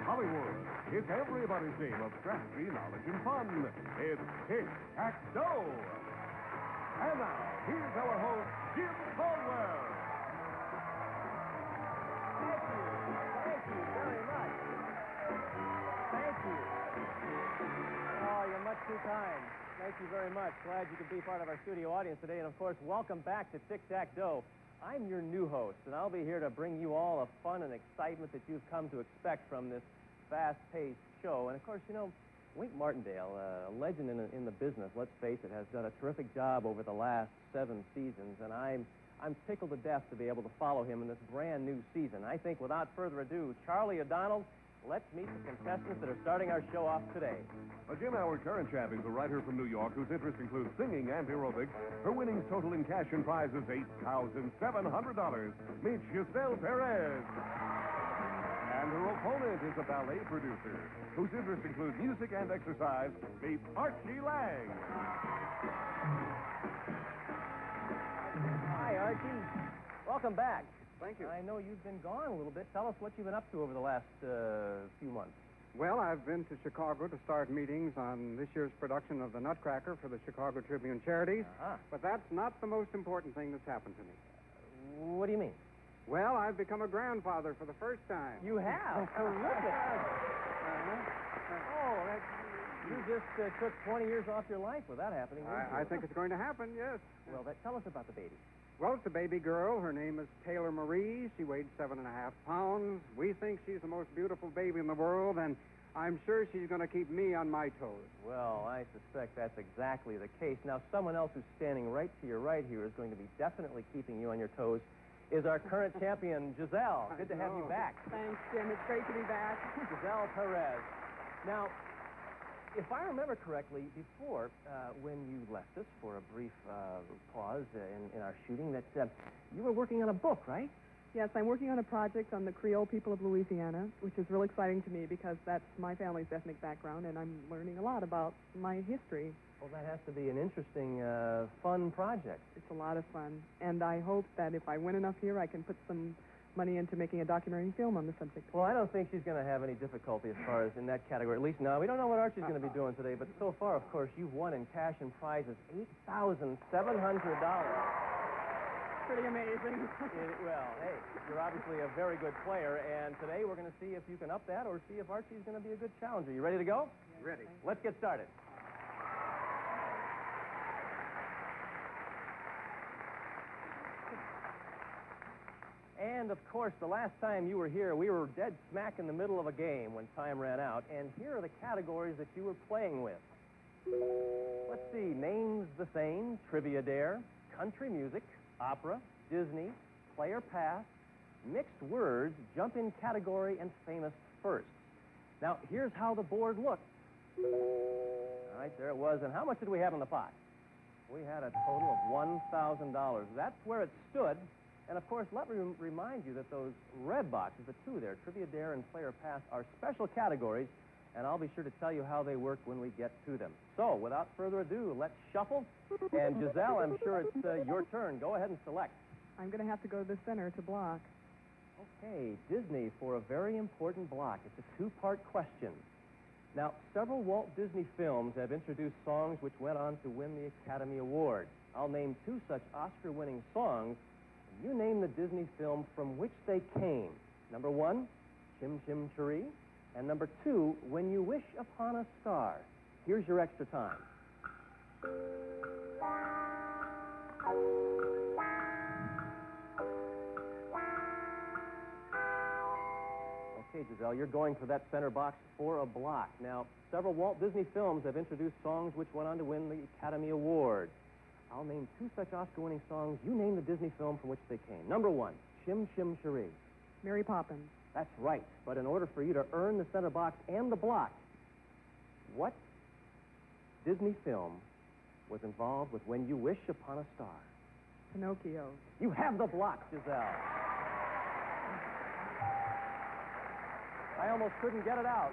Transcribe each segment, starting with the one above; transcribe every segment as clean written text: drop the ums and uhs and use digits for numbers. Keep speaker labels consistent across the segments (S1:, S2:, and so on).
S1: Hollywood. It's everybody's game of strategy, knowledge, and fun. It's Tic Tac Dough. And now, here's our host, Jim Caldwell.
S2: Thank you. Thank you very much. Thank you. Oh, you're much too kind. Thank you very much. Glad you could be part of our studio audience today. And, of course, welcome back to Tic Tac Dough. I'm your new host, and I'll be here to bring you all the fun and excitement that you've come to expect from this fast-paced show. And, of course, you know, Wink Martindale, a legend in the business, let's face it, has done a terrific job over the last 7 seasons, and I'm tickled to death to be able to follow him in this brand-new season. I think, without further ado, Charlie O'Donnell, let's meet the contestants that are starting our show off today.
S1: Jim, our current champion is a writer from New York whose interests include singing and aerobics. Her winnings total in cash and prizes $8,700. Meet Giselle Perez. And her opponent is a ballet producer whose interests include music and exercise. Meet Archie Lang.
S2: Hi, Archie. Welcome back.
S3: Thank you.
S2: I know you've been gone a little bit. Tell us what you've been up to over the last few months.
S3: Well, I've been to Chicago to start meetings on this year's production of The Nutcracker for the Chicago Tribune Charities.
S2: Uh-huh.
S3: But that's not the most important thing that's happened to me.
S2: What do you mean?
S3: Well, I've become a grandfather for the first time.
S2: You have? Terrific. Oh, you just took 20 years off your life with that happening.
S3: I think it's going to happen, yes.
S2: Well, tell us about the baby.
S3: Well, it's a baby girl. Her name is Taylor Marie. She weighed 7.5 pounds. We think she's the most beautiful baby in the world, and I'm sure she's going to keep me on my toes.
S2: Well, I suspect that's exactly the case. Now, someone else who's standing right to your right here is going to be definitely keeping you on your toes is our current champion, Giselle. Good to have you back.
S4: Thanks, Jim. It's great to be back.
S2: Giselle Perez. Now, if I remember correctly, before, when you left us for a brief pause in our shooting, that you were working on a book, right?
S4: Yes, I'm working on a project on the Creole people of Louisiana, which is real exciting to me because that's my family's ethnic background, and I'm learning a lot about my history.
S2: Well, that has to be an interesting, fun project.
S4: It's a lot of fun, and I hope that if I win enough here, I can put some money into making a documentary film on the subject.
S2: Well, I don't think she's going to have any difficulty as far as in that category. At least now, we don't know what Archie's going to be doing today, but so far, of course, you've won in cash and prizes $8,700.
S4: Pretty amazing.
S2: Well, hey, you're obviously a very good player, and today we're going to see if you can up that or see if Archie's going to be a good challenger. You ready to go?
S4: Yes,
S3: ready.
S2: Let's get started. And, of course, the last time you were here, we were dead smack in the middle of a game when time ran out, and here are the categories that you were playing with. Let's see, names the same, trivia dare, country music, opera, Disney, player pass, mixed words, jump in category, and famous first. Now, here's how the board looked. All right, there it was. And how much did we have in the pot? We had a total of $1,000. That's where it stood. And, of course, let me remind you that those red boxes, the two there, Trivia Dare and Player Pass, are special categories, and I'll be sure to tell you how they work when we get to them. So, without further ado, let's shuffle. And, Giselle, I'm sure it's your turn. Go ahead and select.
S4: I'm going to have to go to the center to block.
S2: Okay, Disney for a very important block. It's a two-part question. Now, several Walt Disney films have introduced songs which went on to win the Academy Award. I'll name two such Oscar-winning songs. You name the Disney film from which they came. Number 1, Chim Chim Cheree, and number 2, When You Wish Upon a Star. Here's your extra time. Okay, Giselle, you're going for that center box for a block. Now, several Walt Disney films have introduced songs which went on to win the Academy Award. I'll name two such Oscar-winning songs. You name the Disney film from which they came. Number 1, Chim Chim Cheree.
S4: Mary Poppins.
S2: That's right. But in order for you to earn the center box and the block, what Disney film was involved with When You Wish Upon a Star?
S4: Pinocchio.
S2: You have the block, Giselle. I almost couldn't get it out.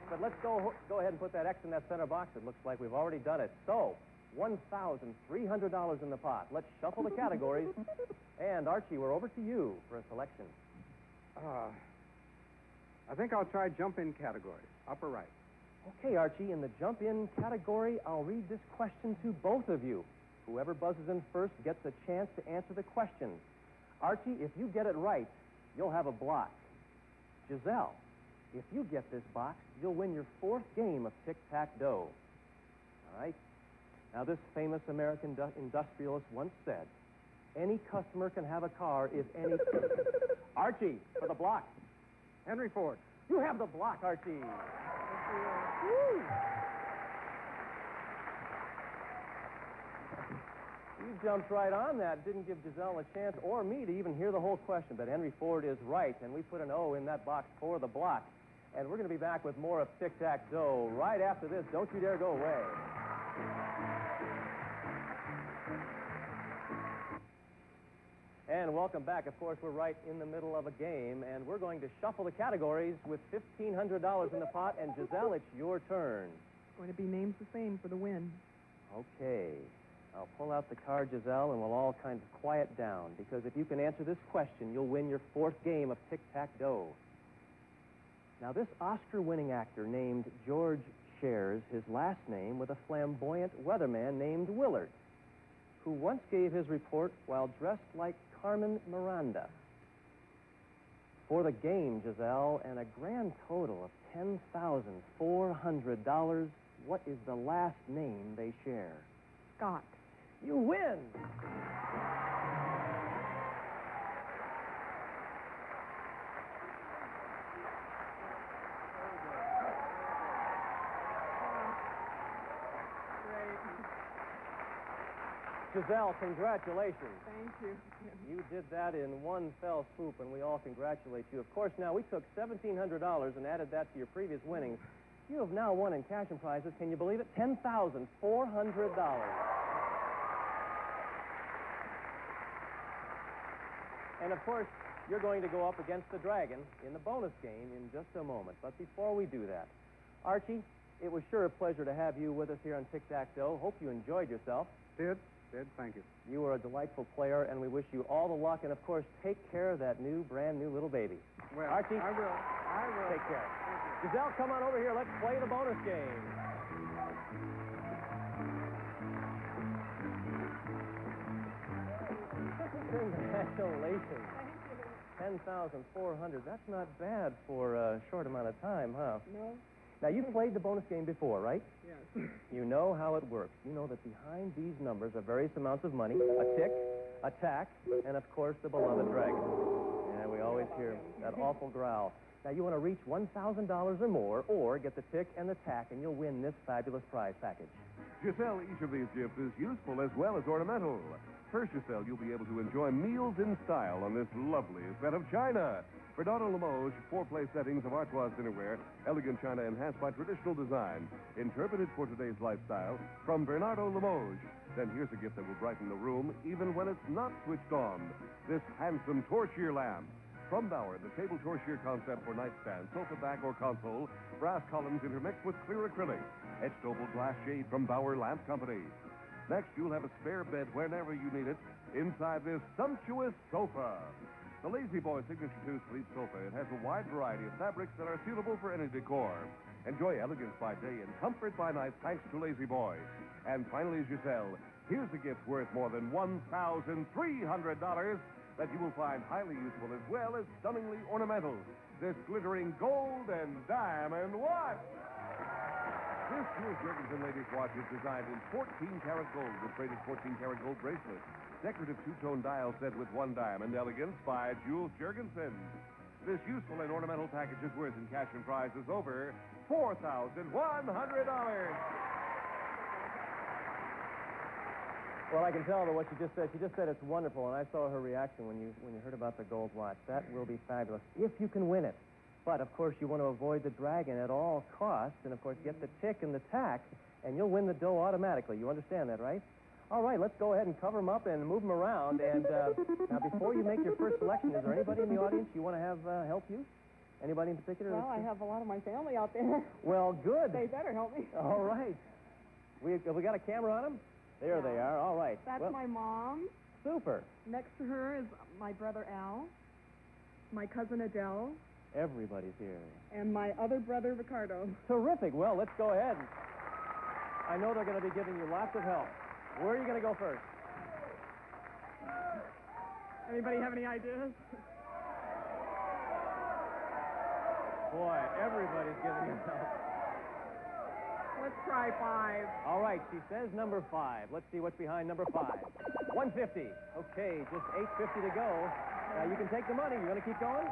S2: But let's go ahead and put that X in that center box. It looks like we've already done it. So, $1,300 in the pot. Let's shuffle the categories. And, Archie, we're over to you for a selection.
S3: A I think I'll try jump-in category, upper right.
S2: Okay, Archie, in the jump-in category, I'll read this question to both of you. Whoever buzzes in first gets a chance to answer the question. Archie, if you get it right, you'll have a block. Giselle, if you get this box, you'll win your 4th game of Tic Tac Dough. All right? Now, this famous American industrialist once said, any customer can have a car if any... Archie, for the block.
S3: Henry Ford.
S2: You have the block, Archie. Woo. You jumped right on that. Didn't give Giselle a chance or me to even hear the whole question. But Henry Ford is right, and we put an O in that box for the block. And we're going to be back with more of Tic Tac Dough right after this. Don't you dare go away. And welcome back. Of course, we're right in the middle of a game, and we're going to shuffle the categories with $1,500 in the pot. And Giselle, it's your turn.
S4: It's going to be names the same for the win.
S2: Okay. I'll pull out the card, Giselle, and we'll all kind of quiet down, because if you can answer this question, you'll win your 4th game of Tic Tac Dough. Now, this Oscar-winning actor named George shares his last name with a flamboyant weatherman named Willard, who once gave his report while dressed like Carmen Miranda. For the game, Giselle, and a grand total of $10,400, what is the last name they share?
S4: Scott.
S2: You win! Giselle, congratulations.
S4: Thank you.
S2: You did that in one fell swoop, and we all congratulate you. Of course, now, we took $1,700 and added that to your previous winnings. You have now won in cash and prizes, can you believe it? $10,400. And, of course, you're going to go up against the Dragon in the bonus game in just a moment. But before we do that, Archie, it was sure a pleasure to have you with us here on Tic Tac Dough. Hope you enjoyed yourself.
S3: Did, thank you.
S2: You were a delightful player, and we wish you all the luck. And, of course, take care of that brand new little baby.
S3: Well,
S2: Archie,
S3: I will.
S2: Take care. Giselle, come on over here. Let's play the bonus game. Congratulations.
S4: Thank you.
S2: $10,400. That's not bad for a short amount of time, huh?
S4: No?
S2: Now, you've played the bonus game before, right?
S4: Yes.
S2: You know how it works. You know that behind these numbers are various amounts of money, a tick, a tack, and, of course, the beloved Dragon. Yeah, we always hear that awful growl. Now, you want to reach $1,000 or more, or get the tick and the tack, and you'll win this fabulous prize package.
S1: Giselle, each of these gifts is useful as well as ornamental. First, Giselle, you'll be able to enjoy meals in style on this lovely set of china. Bernardo Limoges, 4-place settings of Artois dinnerware, elegant china enhanced by traditional design, interpreted for today's lifestyle from Bernardo Limoges. Then here's a gift that will brighten the room even when it's not switched on. This handsome torchlight lamp. From Bauer, the table torchlight concept for nightstand, sofa back, or console, brass columns intermixed with clear acrylic. Etched oval glass shade from Bauer Lamp Company. Next, you'll have a spare bed whenever you need it inside this sumptuous sofa. The Lazy Boy Signature 2 Sleep Sofa. It has a wide variety of fabrics that are suitable for any decor. Enjoy elegance by day and comfort by night thanks to Lazy Boy. And finally, Giselle, here's a gift worth more than $1,300 that you will find highly useful as well as stunningly ornamental. This glittering gold and diamond watch. This Jules Jurgensen ladies watch is designed in 14-karat gold with braided 14-karat gold bracelet. Decorative two-tone dial set with one diamond. Elegance by Jules Jurgensen. This useful and ornamental package is worth in cash and prizes over $4,100.
S2: Well, I can tell by what she just said. She just said it's wonderful, and I saw her reaction when you heard about the gold watch. That will be fabulous, if you can win it. But, of course, you want to avoid the Dragon at all costs, and, of course, get the tick and the tack, and you'll win the dough automatically. You understand that, right? All right, let's go ahead and cover them up and move them around. And now, before you make your first selection, is there anybody in the audience you want to have help you? Anybody in particular?
S4: Well, I have a lot of my family out there.
S2: Well, good.
S4: They better help me.
S2: All right. We got a camera on them? There they are. All right.
S4: That's my mom.
S2: Super.
S4: Next to her is my brother Al, my cousin Adele,
S2: Everybody's here.
S4: And my other brother, Ricardo.
S2: Terrific. Well, let's go ahead. I know they're going to be giving you lots of help. Where are you going to go first?
S4: Anybody have any ideas?
S2: Boy, everybody's giving you help.
S4: Let's try 5.
S2: All right, she says number 5. Let's see what's behind number 5. 150. Okay, just 850 to go. Now you can take the money. You want to keep going?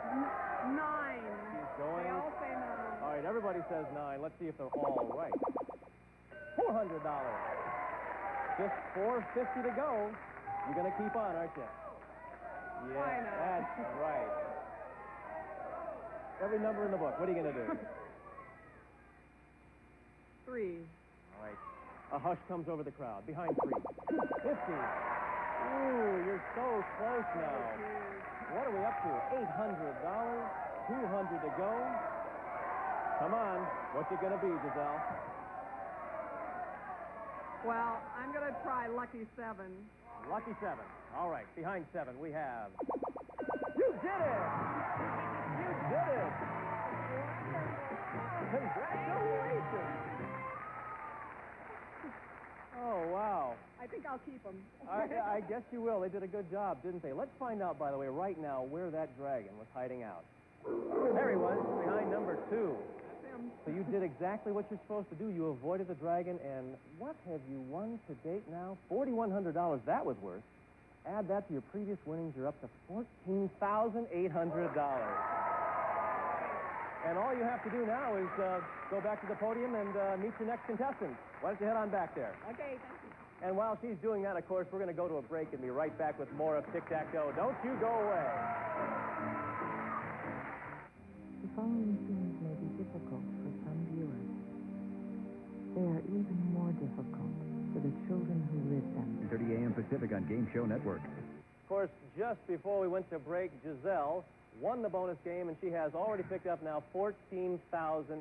S4: 9.
S2: She's going.
S4: They all say 9.
S2: All right, everybody says 9. Let's see if they're all right. $400. Just $450 to go. You're going to keep on, aren't you? Yeah,
S4: Why not?
S2: that's right. Every number in the book. What are you going to do?
S4: 3.
S2: All right. A hush comes over the crowd. Behind 3. 50. Ooh, you're so close now. What are we up to? $800. 200 to go. Come on. What's it going to be, Giselle?
S4: Well, I'm going to try lucky 7.
S2: Lucky 7. All right. Behind 7, we have... You did it! You did it! Congratulations! Oh, wow.
S4: I think I'll keep them.
S2: I guess you will. They did a good job, didn't they? Let's find out, by the way, right now, where that dragon was hiding out. There he was, behind number 2.
S4: That's him.
S2: So you did exactly what you're supposed to do. You avoided the dragon, and what have you won to date now? $4,100. That was worth. Add that to your previous winnings, you're up to $14,800. And all you have to do now is go back to the podium and meet your next contestant. Why don't you head on back there?
S4: Okay, thank you.
S2: And while she's doing that, of course, we're going to go to a break and be right back with more of Tic Tac Dough. Don't you go away.
S5: The following scenes may be difficult for some viewers. They are even more difficult for the children who live them.
S6: 30 a.m. Pacific on Game Show Network.
S2: Of course, just before we went to break, Giselle won the bonus game, and she has already picked up now $14,800.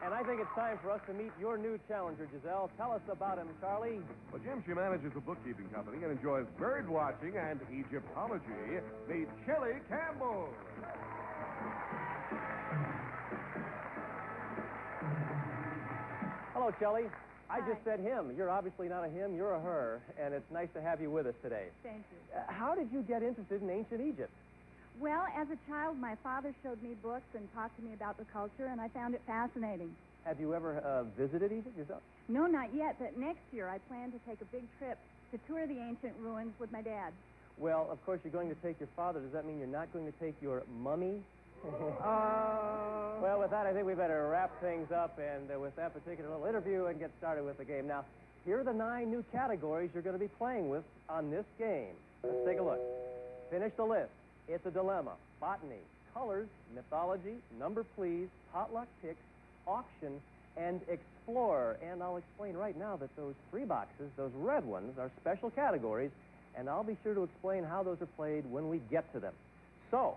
S2: And I think it's time for us to meet your new challenger, Giselle. Tell us about him, Charlie.
S1: Well, Jim, she manages a bookkeeping company and enjoys bird watching and Egyptology. Meet Chili Campbell.
S2: Hello, Shelley. I just said him. You're obviously not a him, you're a her, and it's nice to have you with us today.
S7: Thank you.
S2: How did you get interested in ancient Egypt?
S7: Well, as a child, my father showed me books and talked to me about the culture, and I found it fascinating.
S2: Have you ever visited Egypt yourself?
S7: No, not yet, but next year I plan to take a big trip to tour the ancient ruins with my dad.
S2: Well, of course, you're going to take your father. Does that mean you're not going to take your mummy? Well, with that, I think we better wrap things up and with that particular little interview and get started with the game. Now, here are the 9 new categories you're going to be playing with on this game. Let's take a look. Finish the list. It's a dilemma. Botany, colors, mythology, number please, potluck picks, auction, and explorer. And I'll explain right now that those 3 boxes, those red ones, are special categories, and I'll be sure to explain how those are played when we get to them. So,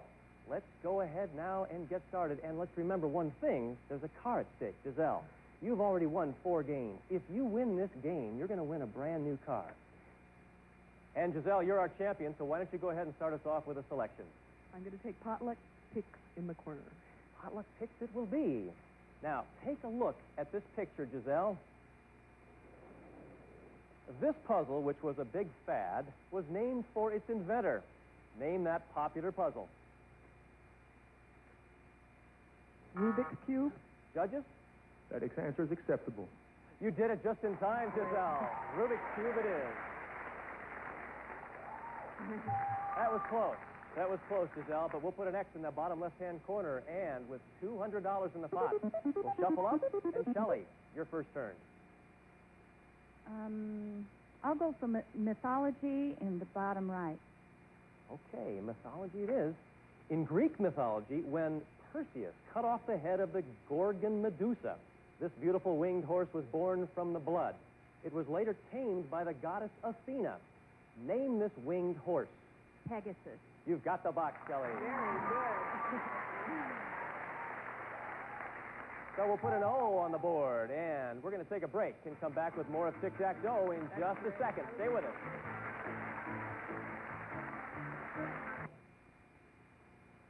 S2: let's go ahead now and get started. And let's remember one thing. There's a car at stake. Giselle, you've already won 4 games. If you win this game, you're going to win a brand new car. And Giselle, you're our champion, so why don't you go ahead and start us off with a selection?
S4: I'm going to take potluck picks in the corner.
S2: Potluck picks it will be. Now, take a look at this picture, Giselle. This puzzle, which was a big fad, was named for its inventor. Name that popular puzzle.
S4: Rubik's Cube.
S2: Judges?
S6: That answer is acceptable.
S2: You did it just in time, Giselle. Rubik's Cube it is. That was close. That was close, Giselle, but we'll put an X in the bottom left-hand corner, and with $200 in the pot, we'll shuffle up, and Shelley, your first turn.
S7: I'll go for mythology in the bottom right.
S2: Okay, mythology it is. In Greek mythology, when Perseus cut off the head of the Gorgon Medusa, this beautiful winged horse was born from the blood. It was later tamed by the goddess Athena. Name this winged horse.
S7: Pegasus.
S2: You've got the box, Shelley.
S4: Very good.
S2: So we'll put an O on the board, and we're going to take a break and come back with more of Tic Tac Dough in just a second. Stay with us.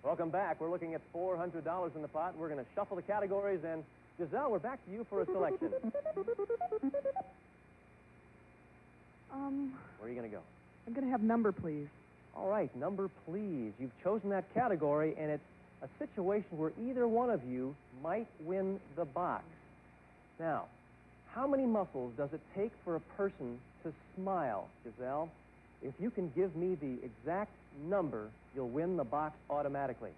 S2: Welcome back. We're looking at $400 in the pot. We're going to shuffle the categories, and Giselle, we're back to you for a selection. Where are you going to go?
S4: I'm going to have number, please.
S2: All right, number, please. You've chosen that category, and it's a situation where either one of you might win the box. Now, how many muscles does it take for a person to smile, Giselle? If you can give me the exact number, you'll win the box automatically.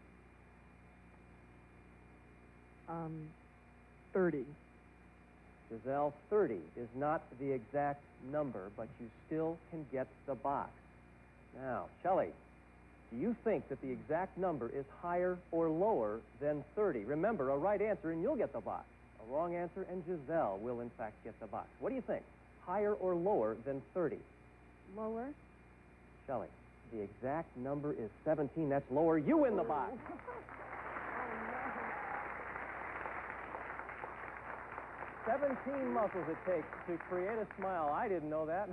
S4: 30.
S2: Giselle, 30 is not the exact number, but you still can get the box. Now, Shelley, do you think that the exact number is higher or lower than 30? Remember, a right answer and you'll get the box. A wrong answer and Giselle will, in fact, get the box. What do you think? Higher or lower than 30?
S7: Lower.
S2: Shelley, the exact number is 17. That's lower. You win the box. 17 muscles it takes to create a smile. I didn't know that.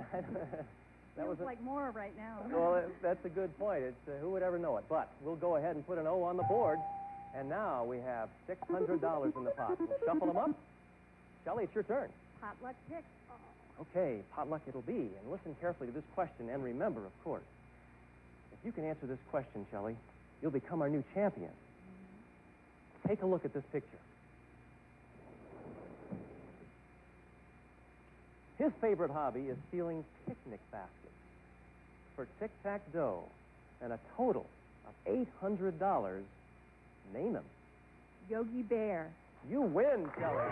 S7: Feels like more right now.
S2: Well, that's a good point. It's who would ever know it? But we'll go ahead and put an O on the board. And now we have $600 in the pot. We'll shuffle them up. Shelley, it's your turn.
S7: Potluck pick.
S2: Okay, potluck it'll be. And listen carefully to this question. And remember, of course, if you can answer this question, Shelley, you'll become our new champion. Take a look at this picture. His favorite hobby is stealing picnic baskets. For Tic Tac Dough and a total of $800, name him.
S7: Yogi Bear.
S2: You win, Shelley.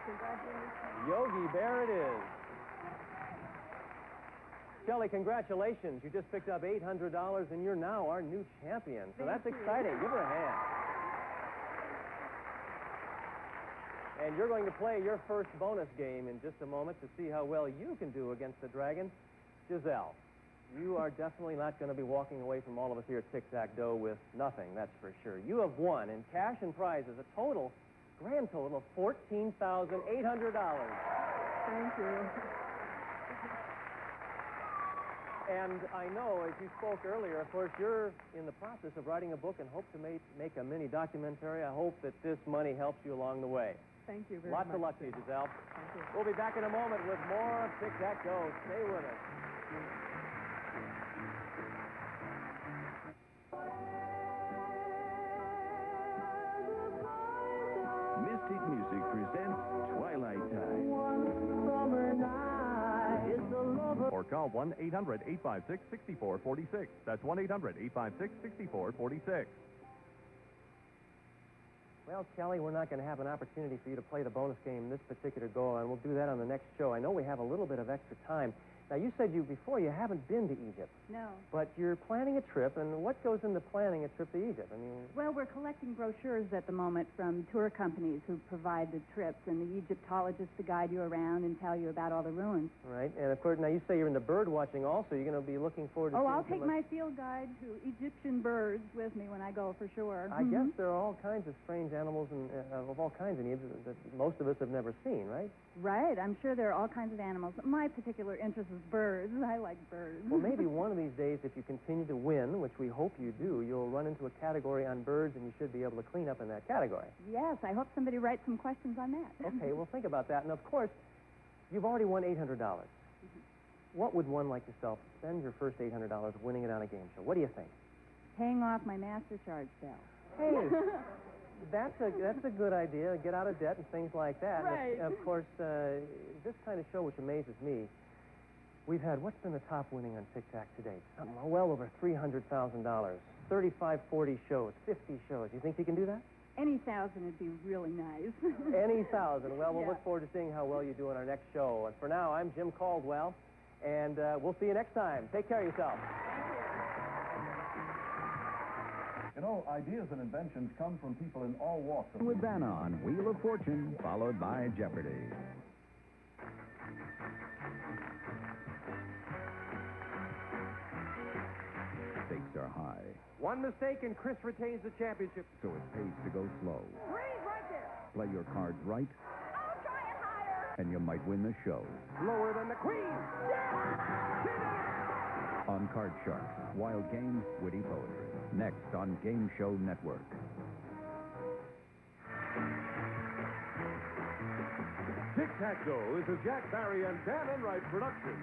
S7: Congratulations.
S2: Yogi Bear it is. Shelley, congratulations. You just picked up $800 and you're now our new champion. So that's exciting. Give her a hand. And you're going to play your first bonus game in just a moment to see how well you can do against the Dragon. Giselle, you are definitely not going to be walking away from all of us here at Tic Tac Dough with nothing, that's for sure. You have won in cash and prizes a grand total of $14,800.
S4: Thank you.
S2: And I know, as you spoke earlier, of course, you're in the process of writing a book and hope to make a mini documentary. I hope that this money helps you along the way.
S4: Thank you very much.
S2: Lots of luck to you, Giselle.
S4: Thank you.
S2: We'll be back in a moment with more of Tic Tac Dough. Stay with us.
S6: Mystic Music presents Twilight Time.
S1: Or call 1-800-856-6446. That's 1-800-856-6446.
S2: Well, Kelly, we're not going to have an opportunity for you to play the bonus game this particular go-on. We'll do that on the next show. I know we have a little bit of extra time. Now, you said before you haven't been to Egypt.
S7: No.
S2: But you're planning a trip, and what goes into planning a trip to Egypt? I mean...
S7: Well, we're collecting brochures at the moment from tour companies who provide the trips and the Egyptologists to guide you around and tell you about all the ruins.
S2: Right. And, of course, now you say you're into bird watching also. You're going to be looking forward to seeing
S7: I'll take my field guide to Egyptian birds with me when I go, for sure.
S2: I guess there are all kinds of strange animals and of all kinds in Egypt that most of us have never seen, right?
S7: Right. I'm sure there are all kinds of animals. My particular interest is birds. I like birds.
S2: Well, maybe one of these days, if you continue to win, which we hope you do, you'll run into a category on birds, and you should be able to clean up in that category.
S7: Yes, I hope somebody writes some questions on that.
S2: Okay, well, think about that. And, of course, you've already won $800. What would one like yourself spend your first $800 winning it on a game show? What do you think?
S7: Paying off my master charge bill.
S2: Hey, that's a good idea. Get out of debt and things like that.
S7: Right.
S2: And of course, this kind of show, which amazes me, we've had, what's been the top winning on Tic Tac today? Something well over $300,000. 35, 40 shows, 50 shows. You think you can do that?
S7: Any 1,000 would be really nice.
S2: Any 1,000. Well, we'll
S7: Yeah.
S2: look forward to seeing how well you do on our next show. And for now, I'm Jim Caldwell, and we'll see you next time. Take care of yourself.
S1: You know, ideas and inventions come from people in all walks of
S6: With that on, Wheel of Fortune, followed by Jeopardy. Stakes are high.
S2: One mistake and Chris retains the championship.
S6: So it pays to go slow.
S7: Freeze right there.
S6: Play your cards right,
S7: Oh, try it higher.
S6: and you might win the show.
S2: Lower than the queen.
S6: On Card Sharks, wild games, witty poetry. Next on Game Show Network.
S1: Tic Tac Dough is a Jack Barry and Dan Enright production.